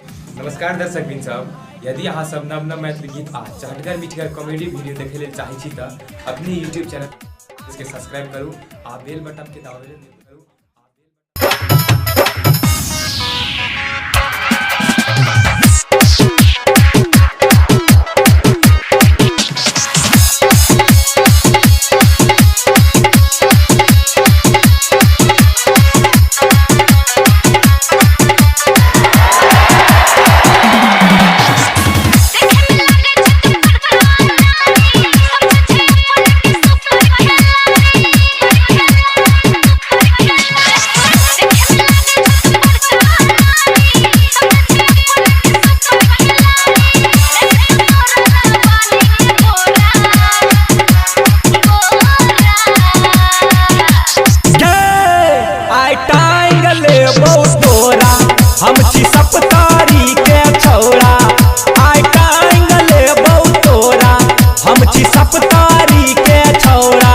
नमस्कार दर्शक बिन सब, यदि अहाँ सब नव नव मैथिली गीत आ चहटगर मिठगर कॉमेडी वीडियो देखे लेल चाहै छी त अपने यूट्यूब चैनल के सब्सक्राइब करू आ बेल बटन के दबावल करू। हम छी सप्तारी के छौड़ा, आई टांग लेबौ तोरा। हम छी सप्तारी के छौड़ा।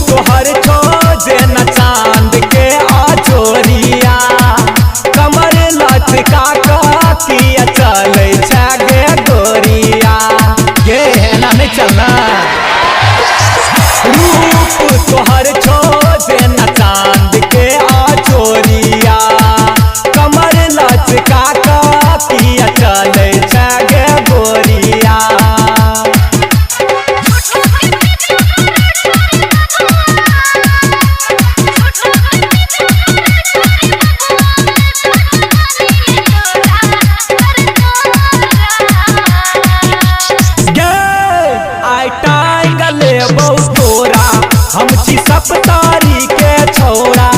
तोहर खोजे न चांद के आजोरिया, कमर लचका किया चले गे गोरिया। ये ना नहीं चलना। रूप तोहर खोजे न चांद के आजोरिया, कमर लचका किया चले गे गोरिया। हम छी सप्तारी के छौड़ा।